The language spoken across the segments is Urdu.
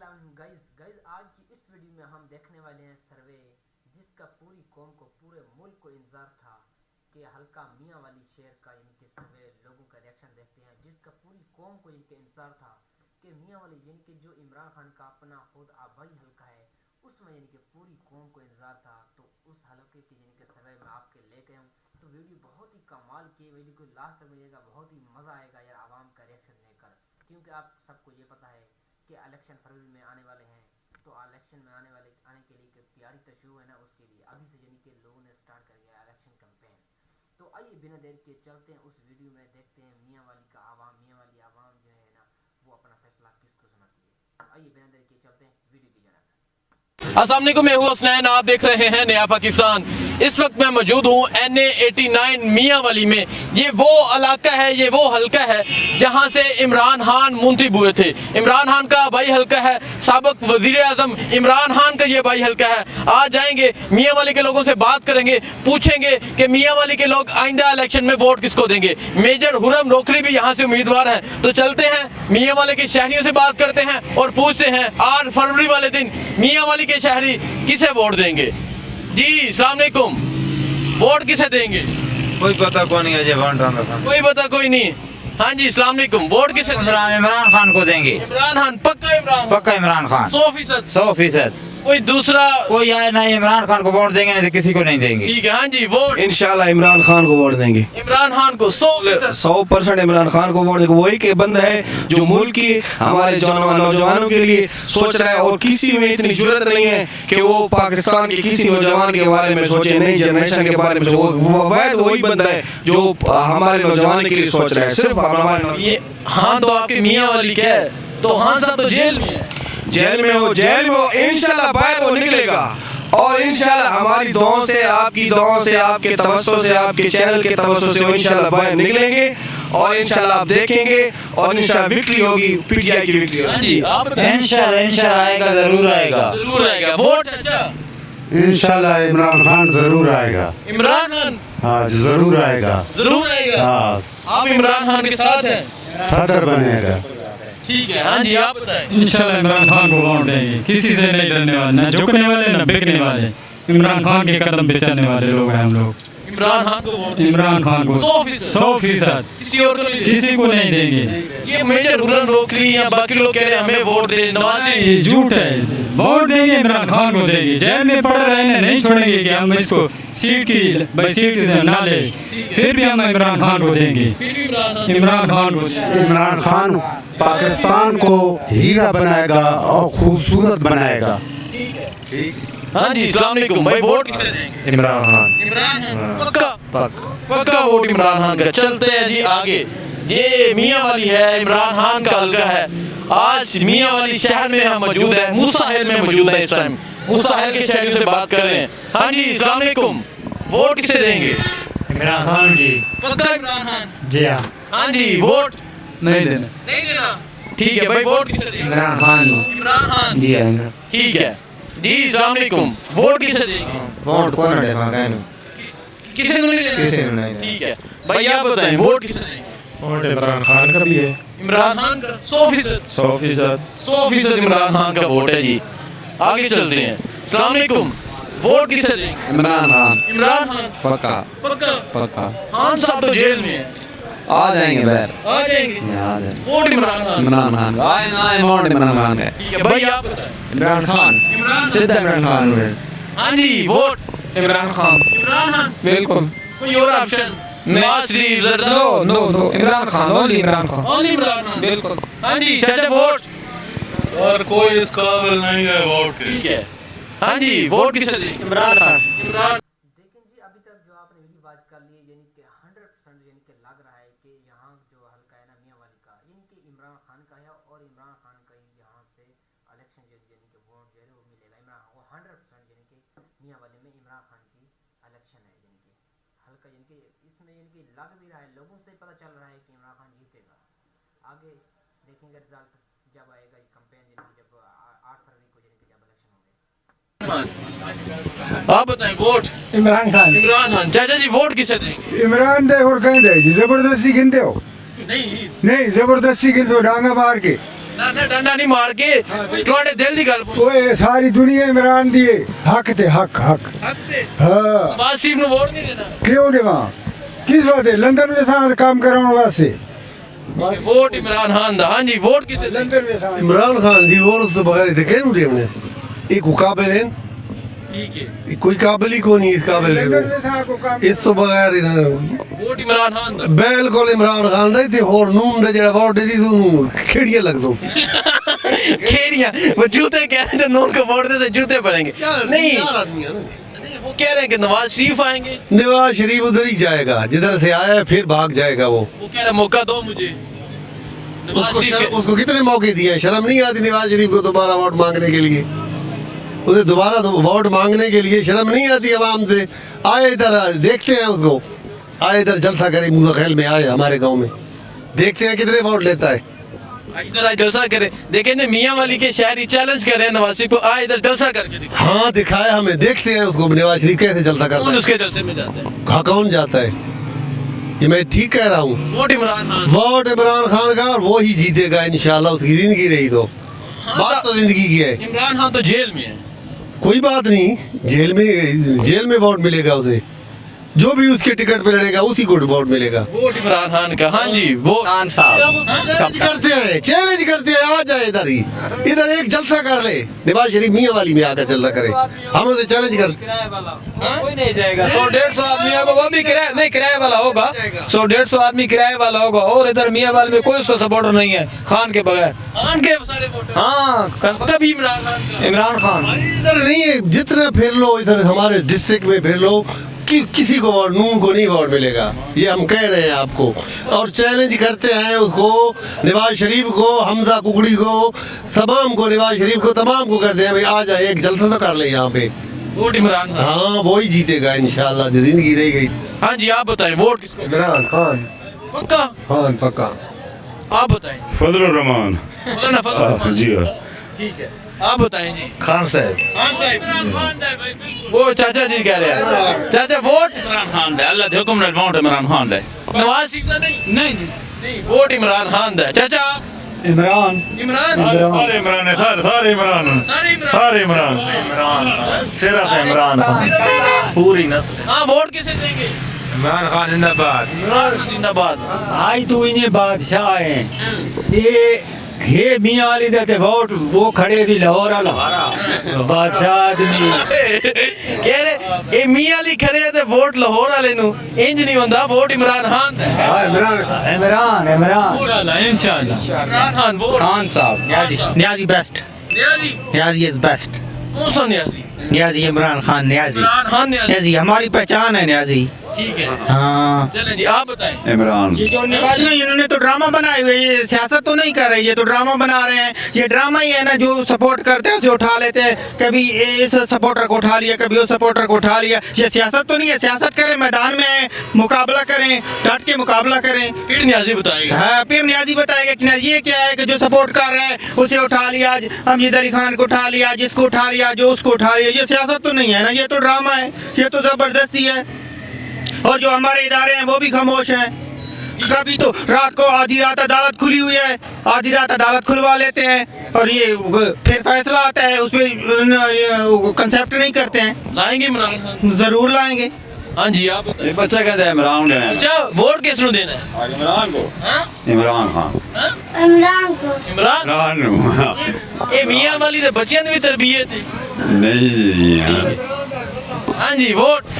السلام علیکم گائز آج کی اس ویڈیو میں ہم دیکھنے والے ہیں سروے جس کا پوری قوم کو پورے ملک کو انتظار تھا کہ حلقہ میاں والی شہر کا یعنی کہ سروے لوگوں کا ریاکشن دیکھتے ہیں جس کا پوری قوم کو یعنی کہ انتظار تھا کہ میاں والی یعنی کہ جو عمران خان کا اپنا خود آبائی حلقہ ہے اس میں یعنی کہ پوری قوم کو انتظار تھا. تو اس حلقے کے یعنی کہ سروے میں آپ کے لے کے ہوں تو ویڈیو بہت ہی کمال کی ویڈیو کو لاسٹ تک ملے گا. بہت ہی مزہ آئے گا یار عوام کا ریاکشن لے کر کیونکہ آپ سب کو یہ پتہ ہے کہ الیکشن فروری میں آنے والے ہیں. تو الیکشن میں آنے کے لیے تیاری تو شروع ہے نا اس کے لیے ابھی سے یعنی کہ لوگوں نے سٹارٹ کر دیا الیکشن کمپین. تو آئیے بنا دیر کے چلتے ہیں اس ویڈیو میں دیکھتے ہیں میاں والی کا عوام میاں والی عوام جو ہے نا وہ اپنا فیصلہ کس کو سناتی ہے. آئیے بنا دیر کے چلتے ہیں ویڈیو کی جانب. السلام علیکم، میں ہوں حسنین، آپ دیکھ رہے ہیں نیا پاکستان. اس وقت میں موجود ہوں NA89 میاں والی میں. یہ وہ علاقہ ہے، یہ وہ حلقہ ہے جہاں سے عمران خان منتخب ہوئے تھے. عمران خان کا آبائی حلقہ ہے، سابق وزیر اعظم عمران خان کا یہ آبائی حلقہ ہے. آج جائیں گے میاں والی کے لوگوں سے بات کریں گے، پوچھیں گے کہ میاں والی کے لوگ آئندہ الیکشن میں ووٹ کس کو دیں گے. میجر حرم روکری بھی یہاں سے امیدوار ہیں. تو چلتے ہیں میاں والے کے شہریوں سے بات کرتے ہیں اور پوچھتے ہیں 8 فروری والے دن میاں والی کے شہری کسے ووٹ دیں گے. جی السلام علیکم، ووٹ کسے دیں گے؟ کوئی پتہ کو نہیں ہے، کوئی پتہ کوئی نہیں. ہاں جی السلام علیکم، ووٹ کسے دیں گے؟ عمران خان کو دیں گے. عمران خان پکا عمران خان 100%. کوئی دوسرا کوئی آئے نہ عمران خان کو ووٹ دیں گے، نہیں تو کسی کو نہیں دیں گے. ٹھیک ہے. ہاں جی ووٹ انشاءاللہ عمران خان کو ووٹ دیں گے. عمران خان کو 100% عمران خان کو ووٹ دیں گے. وہی کہ بندہ ہے جو ملک کی ہمارے نوجوانوں کے لیے سوچ رہا ہے اور کسی میں اتنی جرت نہیں ہے کہ وہ پاکستان کے کسی نوجوان کے بارے میں سوچے، نئی جنریشن کے بارے میں. وہی بندہ ہے جو ہمارے نوجوان کے لیے سوچ رہا ہے، صرف ہمارے. ہاں تو آپ کی میاں والی کیا ہے؟ تو ہاں صاحب تو جیل میں ہے. جیل میں ہو انشاءاللہ باہر وہ نکلے گا. اور انشاءاللہ ہماری دعاؤں سے، آپ کی دعاؤں سے، آپ کے توسل سے، آپ کے چینل کے توسل سے انشاءاللہ باہر نکلیں گے اور انشاءاللہ آپ دیکھیں گے اور انشاءاللہ وکٹری ہوگی، PTI کی وکٹری ہوگی. جی انشاءاللہ آئے گا، ضرور آئے گا. ووٹ چچا انشاءاللہ عمران خان ضرور آئے گا. عمران خان ہاں ضرور آئے گا. ہاں آپ عمران خان کے ساتھ ہیں؟ صدر بنے گا. ٹھیک ہے. ہاں جی آپ بتائیں. انشاءاللہ عمران خان کو ووٹ دیں گے. کسی سے نہیں ڈرنے والے، نہ جھکنے والے نہ بکنے والے. عمران خان کے قدم پہ چلنے والے لوگ ہیں ہم لوگ. عمران خان کو ووٹ عمران خان کو 100%. کسی کو نہیں دیں گے. یہ میجر حرم روکری یا باقی لوگ کہہ رہے ہیں ہمیں ووٹ دیں. نواز یہ جھوٹ ہے. ووٹ دیں گے عمران خان کو دیں گے. جیل میں پڑ رہے ہیں، نہیں چھوڑیں گے کہ ہم اس کو سیٹ نہ لے. پھر بھی ہم عمران خان کو دیں گے. عمران خان کو عمران خان پاکستان کو ہیرا بنائے گا اور خوبصورت بنائے گا. ہاں جی السلام علیکم بھائی، ووٹ کسے دیں گے؟ عمران خان. عمران خان پکا ووٹ عمران خان کا. چلتے ہیں جی آگے. یہ میاں والی ہے، عمران خان کا حلقہ ہے. آج میاں والی شہر میں ہم موجود ہیں، موسیٰ میں موجود ہیں. اس ٹائم موسیٰ کے شہریوں سے بات کر رہے ہیں. ہاں جی السلام علیکم، ووٹ کسے دیں گے؟ عمران خان جی. پکا عمران خان. جی ہاں. ہاں جی ووٹ نہیں دینا. نہیں دینا. ٹھیک ہے بھائی، ووٹ کسے دیں گے؟ عمران خان. عمران خان. جی ہاں. ٹھیک ہے جی السلام علیکم، ووٹ کسے دیں گے؟ ووٹ کون دے گا؟ کسی کو نہیں دیں گے. کسی کو نہیں. ٹھیک ہے بھائی آپ بتائیں ووٹ کسے دیں گے؟ ووٹ عمران خان کا بھی ہے. عمران خان کا 100% عمران خان کا ووٹ ہے. جی آگے چلتے ہیں. السلام علیکم، ووٹ کسے دیں گے؟ عمران خان. عمران خان پکا. پکا. خان صاحب تو جیل میں ہیں. آ جائیں گے باہر. آ جائیں گے. ووٹ عمران خان. عمران خان آئے ووٹ عمران خان ہے. ٹھیک ہے بھائی آپ بتائیں. عمران خان سیدھا عمران خان ہے. ہاں جی ووٹ عمران خان. عمران خان. بالکل. کوئی اور آپشن؟ نواز شریف، زرداری؟ نو عمران خان. اونلی عمران خان. اونلی عمران خان. بالکل. ہاں جی چاچا ووٹ. اور کوئی اس قابل نہیں ہے ووٹ کے. ٹھیک ہے. ہاں جی ووٹ کسے دیں گے؟ عمران خان. عمران. دیکھیں جی ابھی تک جو آپ نے ویڈیو واچ کر لی یعنی کہ 100% یعنی کہ لگ رہا ہے کہ یہاں جو حلقہ ہے نا میاں والی کا یعنی کہ عمران خان کا ہے اور عمران خان کا ہی یہاں سے الیکشن یعنی کہ ووٹ جو ہے وہ ملے گا. عمران خان کو 100% یعنی کہ میاں والی میں عمران خان کی الیکشن ہے یعنی کہ حلقہ یعنی کہ اس میں یعنی کہ لگ بھی رہا ہے، لوگوں سے پتہ چل رہا ہے کہ عمران خان جیتے گا. آگے دیکھیں گے رزلٹ جب آئے گا یہ کمپین یعنی کہ جب 8 فروری کو یعنی کہ جب الیکشن ہوں گے. آپ بتائیں ووٹ. عمران خان. عمران خان. چاچا جی ووٹ کسے دیں گے؟ عمران دے اور کہیں دے جی زبردستی گنتے ہو؟ نہیں نہیں زبردستی گنتے ہو ڈانگا مار کے. ਨਾ ਡੰਡਾ ਨਹੀਂ ਮਾਰ ਕੇ ਤੁਹਾਡੇ ਦਿਲ ਦੀ ਗੱਲ ਪੁੱਛ ਓਏ ਸਾਰੀ ਦੁਨੀਆ ਇਮਰਾਨ ਦੀ ਹੈ ਹੱਕ ਤੇ ਹੱਕ ਹੱਥੇ ਹਾਂ ਨਵਾਜ਼ ਸ਼ਰੀਫ ਨੂੰ ਵੋਟ ਨਹੀਂ ਦੇਣਾ ਕਿਉਂ ਦੇਵਾਂ ਕਿਸ ਵਾਸਤੇ ਲੰਡਨ ਵਿੱਚ ਸਾਂ ਕੰਮ ਕਰਾਉਣ ਵਾਸਤੇ ਵੋਟ ਇਮਰਾਨ ਖਾਨ ਦਾ ਹਾਂਜੀ ਵੋਟ ਕਿਸੇ ਲੰਡਨ ਵਿੱਚ ਸਾਂ عمران خان جی اور اس تو بغیر تھے کہنے اٹھے ہم نے ایک قابل ہیں ٹھیک ہے کوئی قابل ہی کون نہیں اس قابل ہے لندن ਵਿੱਚ ਸਾਂ ਕੋ ਕੰਮ اس تو بغیر ਵੋਟ ਇਮਰਾਨ ਖਾਨ ਦਾ ਬਿਲਕੁਲ عمران خان ਦਾ ਤੇ ਹੋਰ ਨੂਨ ਦਾ ਜਿਹੜਾ ਵੋਟ ਦੀ ਤੂੰ ਖੇੜੀਆਂ ਲੱਗ ਦੋ کھیڑیاں وہ جوتے کہہ رہے تھے نون کو ووٹ دے تو جوتے پڑیں گے نہیں وہ کہہ رہے ہیں کہ نواز شریف آئیں گے نواز شریف ادھر ہی جائے گا جدھر سے آیا ہے پھر بھاگ جائے گا وہ کہہ رہے موقع دو مجھے اس کو کتنے موقع دیے شرم نہیں آتی نواز شریف کو دوبارہ ووٹ مانگنے کے لیے اسے دوبارہ ووٹ مانگنے کے لیے شرم نہیں آتی عوام سے آئے ادھر دیکھتے ہیں اس کو آئے ادھر جلسہ کرے موزہ خیل میں آئے ہمارے گاؤں میں دیکھتے ہیں کتنے ووٹ لیتا ہے ادھر آئے جلسہ کرے دیکھیں نا میاں والی کے شہری چیلنج کر رہے ہیں نواز شریف کو آئے ادھر جلسہ کر کے دکھائیں ہاں دکھایا ہمیں دیکھتے ہیں اس کو نواز شریف کیسے جلسہ کرتا کون ہے اس کے جلسے میں جاتا ہے کہاں کون جاتا ہے یہ میں ٹھیک کہہ رہا ہوں ووٹ عمران خان ووٹ عمران خان کا اور وہی جیتے گا انشاءاللہ اس کی زندگی رہی تو بات تو زندگی کی ہے عمران خان تو جیل میں ہے کوئی بات نہیں جیل میں ووٹ ملے گا اسے جو بھی اس کے ٹکٹ پہ لڑے گا اسی کو ووٹ ملے گا ووٹ عمران خان کا ہاں جی وہ خان صاحب چیلنج کرتے ہیں آ جائے ادھر ہی ادھر ایک جلسہ کر لے نواز شریف میاں والی میں آ کر جلسہ کرے ہم اسے چیلنج کرتے کوئی نہیں جائے گا 100-150 آدمی ہوگا وہ بھی کرایہ نہیں کرایہ والا ہوگا 100-150 آدمی کرایہ والا ہوگا اور ادھر میاں والے میں کوئی اس کا سپورٹر نہیں ہے خان کے بغیر خان کے سارے ووٹ ہاں کبھی عمران خان کا عمران خان ادھر نہیں ہے جتنا پھر لو ادھر ہمارے ڈسٹرکٹ میں پھر لو کسی کو ووٹ نون کو نہیں ووٹ ملے گا یہ ہم کہہ رہے ہیں آپ کو اور چیلنج کرتے ہیں اس کو نواز شریف کو حمزہ ککڑی کو تمام کو نواز شریف کو تمام کو کرتے ہیں بھائی آ جائے ایک جلسہ تو کر لے یہاں پہ ووٹ عمران خان ہاں وہی جیتے گا انشاءاللہ جو زندگی رہ گئی تھی ہاں جی آپ بتائیں ووٹ کس کو عمران خان پکا خان پکا آپ بتائیں فضل الرحمان مولانا فضل الرحمان جی ہاں ٹھیک ہے آپ بتائیں جی خان صاحب خان صاحب وہ چاچا جی کہہ رہے ہیں چاچا ووٹ عمران خان دے اللہ دے حکم نے ووٹ عمران خان دے نواز شریف کا نہیں نہیں ووٹ عمران خان دا ہے چاچا عمران عمران سارے عمران ہیں سارے عمران ہیں سارے عمران صرف عمران خان پوری نسل ہاں ووٹ کسے دیں گے عمران خان زندہ باد عمران خان زندہ باد آئی تو انہیں بادشاہ ہیں یہ میاں علی دے ووٹ وہ کھڑے تھی لاہور والا بادشاہ آدمی کہہ رہے اے میاں علی کھڑے تے ووٹ لاہور والے نو انج نہیں ہوندا ووٹ عمران خان دا ہے عمران انشاءاللہ عمران خان ووٹ خان صاحب نیازی best Niazi Niazi is best کون سا نیازی نیازی عمران خان نیازی عمران خان نیازی نیازی ہماری پہچان ہے نیازی ٹھیک ہے ہاں چلیں جی آپ بتائیں عمران یہ جو نواز میں انہوں نے تو ڈرامہ بنائے ہوئے یہ سیاست تو نہیں کر رہے یہ تو ڈرامہ بنا رہے ہیں یہ ڈرامہ ہی ہے نا جو سپورٹ کرتے ہیں اسے اٹھا لیتے ہیں کبھی اس سپورٹر کو اٹھا لیا کبھی اس سپورٹر کو اٹھا لیا یہ سیاست تو نہیں ہے سیاست کریں میدان میں آئیں مقابلہ کریں ڈٹ کے مقابلہ کریں پھر نیازی بتائے گا ہاں پھر نیازی بتائے گا کہ یہ کیا ہے کہ جو سپورٹ کر رہے ہیں اسے اٹھا لیا امجد علی خان کو اٹھا لیا جس کو اٹھا لیا جو اس کو اٹھا لیا یہ سیاست تو نہیں ہے نا یہ تو ڈرامہ ہے یہ تو زبردستی ہے اور جو ہمارے ادارے ہیں وہ بھی خاموش ہیں کبھی تو رات کو آدھی رات عدالت کھلی ہوئی ہے آدھی رات عدالت کھلوا لیتے ہیں اور یہ پھر فیصلہ آتا ہے اس پہ کنسیپٹ نہیں کرتے ہیں لائیں گے عمران خان ضرور لائیں گے ہاں جی آپ بتائیں بچہ کہتا ہے عمران دینا ہے اچھا ووٹ کس نو دینا ہے عمران کو ہاں عمران خان عمران عمران اے میاں والی دے بچیاں دی بھی تربیت ہے نہیں ہاں جی ووٹ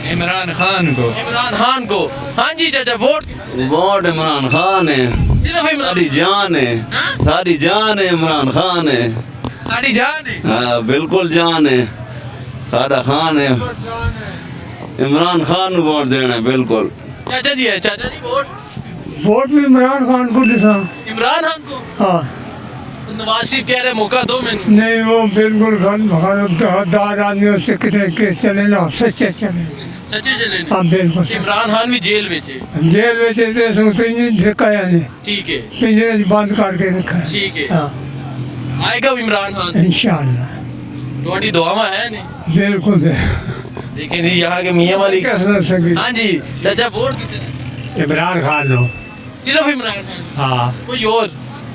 عمران خان کو عمران خان کو ہاں جی چاچا ووٹ ووٹ عمران خان ہے صرف عمران ساری جان ہے ساری جان ہے عمران خان ہے ساری جان ہے ہاں بالکل جان ہے سارا خان ہے عمران خان کو ووٹ دینا ہے بالکل چاچا جی ہے چاچا جی ووٹ بھی عمران خان کو دساں عمران خان کو ہاں نواز شریف کہہ رہے موقع دو میں نہیں وہ بالکل دار آدمی اس سے کتنے کیس چلے نا سچے چلے سچے چلے ہاں بالکل عمران خان بھی جیل میں تھے جیل میں چلتے سوتے نہیں دکھایا نہیں ٹھیک ہے پنجرے بند کر کے رکھا ہے ٹھیک ہے ہاں آئے گا عمران خان انشاءاللہ تھوڑی دعا ہے نہیں بالکل دیکھیں جی یہاں کے میاں والی کیسے رہ سکے ہاں جی چاچا ووٹ کسے دیں؟ عمران خان ہو صرف عمران خان ہاں کوئی اور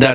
ਦਾ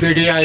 PTI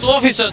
100%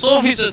100%?